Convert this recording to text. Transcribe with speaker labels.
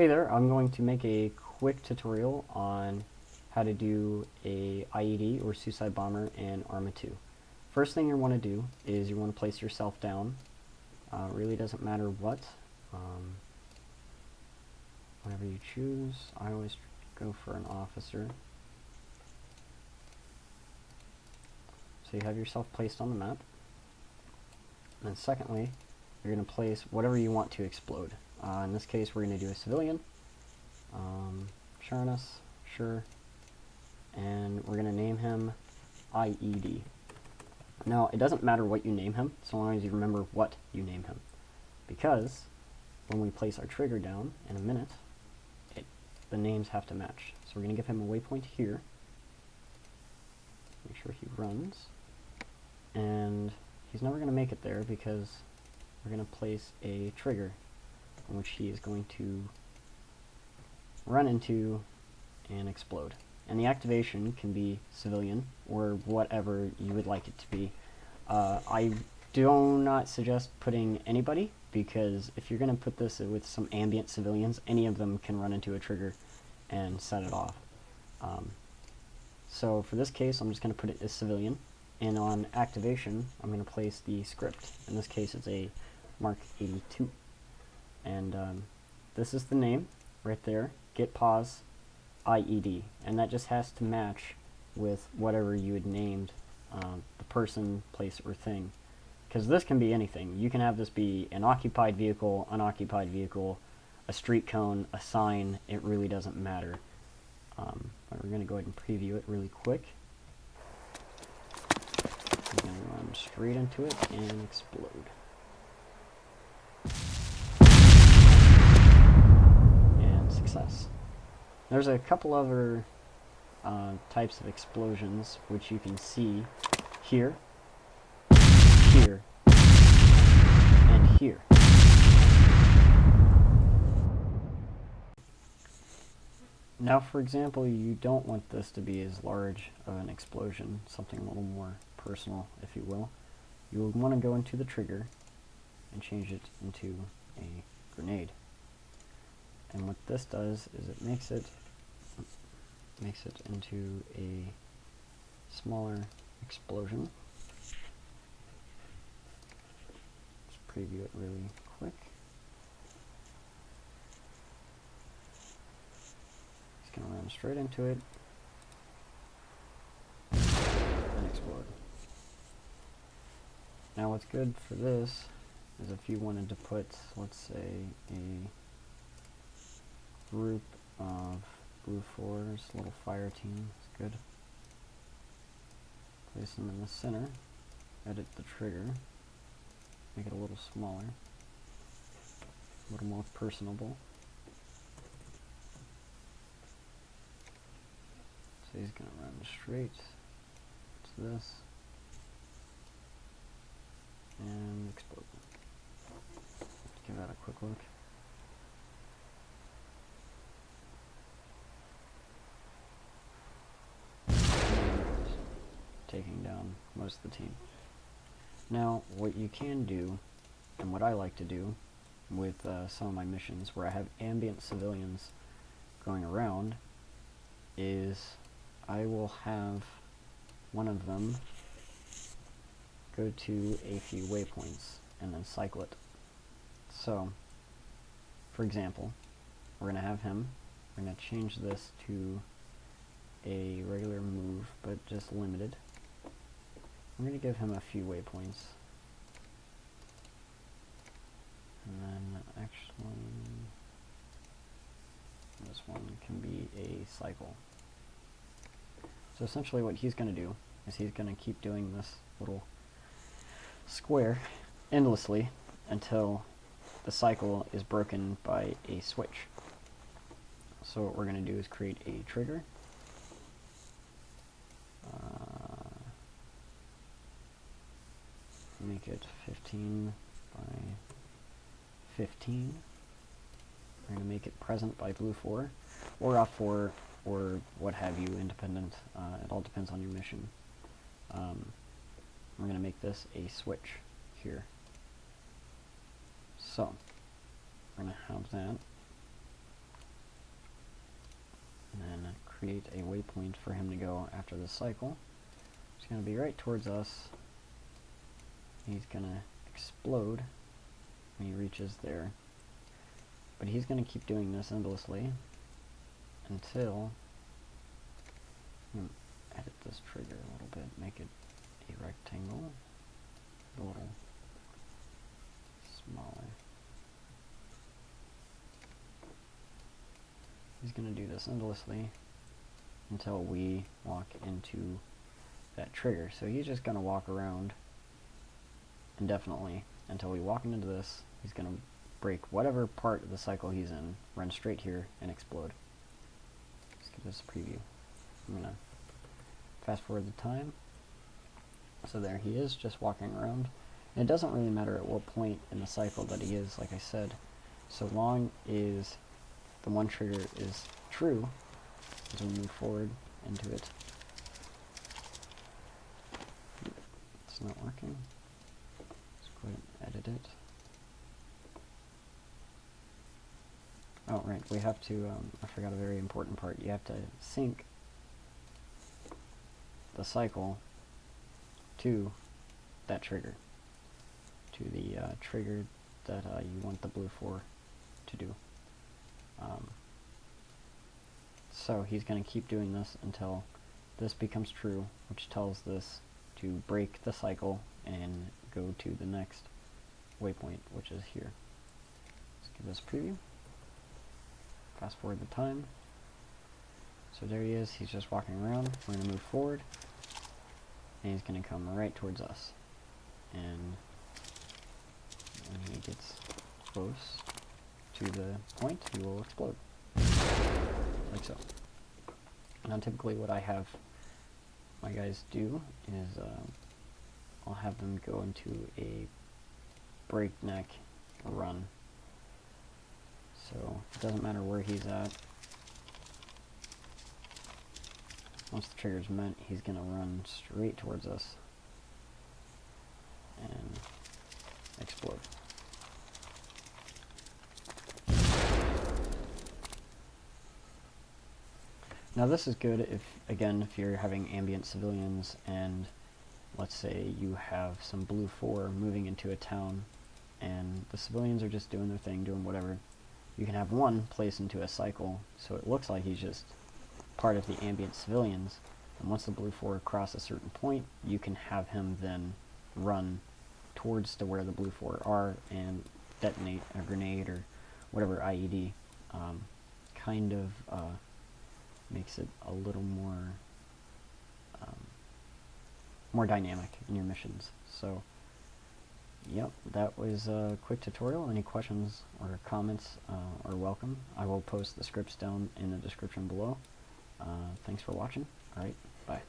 Speaker 1: Hey there, I'm going to make a quick tutorial on how to do a IED or suicide bomber in ARMA 2. First thing you want to do is you want to place yourself down. It really doesn't matter what. Whatever you choose, I always go for an officer. So you have yourself placed on the map. And then secondly, you're going to place whatever you want to explode. In this case, we're going to do a civilian. Sureness, sure. And we're going to name him IED. Now, it doesn't matter what you name him, so long as you remember what you name him. Because when we place our trigger down in a minute, the names have to match. So we're going to give him a waypoint here. Make sure he runs. And he's never going to make it there because we're going to place a trigger in which he is going to run into and explode. And the activation can be civilian or whatever you would like it to be. I do not suggest putting anybody, because if you're going to put this with some ambient civilians, any of them can run into a trigger and set it off. So for this case, I'm just going to put it as civilian. And on activation, I'm going to place the script. In this case, it's a Mark 82. And this is the name right there, GetPos IED. And that just has to match with whatever you had named the person, place, or thing. Because this can be anything. You can have this be an occupied vehicle, unoccupied vehicle, a street cone, a sign. It really doesn't matter. But we're going to go ahead and preview it really quick. We're going to run straight into it and explode. And success. There's a couple other types of explosions which you can see here, here, and here. Now, for example, you don't want this to be as large of an explosion, something a little more personal, if you will. You would want to go into the trigger and change it into a grenade. And what this does is it makes it into a smaller explosion. Let's preview it really quick. It's going to run straight into it and explode. Now what's good for this is if you wanted to put, let's say, a group of blue fours, little fire team, it's good. Place them in the center, edit the trigger, make it a little smaller, a little more personable. So he's going to run straight to this and explode. Give that a quick look. Taking down most of the team. Now, what you can do, and what I like to do with some of my missions where I have ambient civilians going around, is I will have one of them go to a few waypoints and then cycle it. So, for example, we're going to have him, we're going to change this to a regular move, but just limited. I'm going to give him a few waypoints. And then actually, this one can be a cycle. So essentially what he's going to do is he's going to keep doing this little square endlessly until the cycle is broken by a switch. So what we're going to do is create a trigger. Make it 15 by 15. We're going to make it present by blue 4 or off 4 or what have you, independent. It all depends on your mission. We're going to make this a switch here. So we're going to have that. and then create a waypoint for him to go after this cycle. It's going to be right towards us. He's going to explode when he reaches there. But he's going to keep doing this endlessly until... I'm going to edit this trigger a little bit, make it a rectangle, a little smaller. He's going to do this endlessly until we walk into that trigger. So he's just going to walk around indefinitely until we walk into this. He's going to break whatever part of the cycle he's in, run straight here, and explode. Let's give this a preview. I'm going to fast forward the time. So there he is, just walking around. And it doesn't really matter at what point in the cycle that he is, like I said, so long as the one trigger is true as we move forward into it. It's not working. Let's go ahead and edit it. Oh, right, we have to, I forgot a very important part. You have to sync the cycle to that trigger, to the trigger that you want the blue for to do. So he's going to keep doing this until this becomes true, which tells this to break the cycle and go to the next waypoint, which is here. Let's give this a preview. Fast forward the time. So there he is, he's just walking around. We're going to move forward, and he's going to come right towards us. And when he gets close to the point, he will explode. Like so. Now typically what I have my guys do is I'll have them go into a breakneck run. So it doesn't matter where he's at. Once the trigger's met, he's going to run straight towards us and explode. Now this is good if, again, if you're having ambient civilians and let's say you have some blue 4 moving into a town and the civilians are just doing their thing, doing whatever. You can have one place into a cycle so it looks like he's just part of the ambient civilians, and once the blue 4 cross a certain point, you can have him then run towards to where the blue 4 are and detonate a grenade or whatever IED. Kind of makes it a little more dynamic in your missions. So yep, that was a quick tutorial. Any questions or comments are welcome. I will post the scripts down in the description below. Thanks for watching. Alright, bye.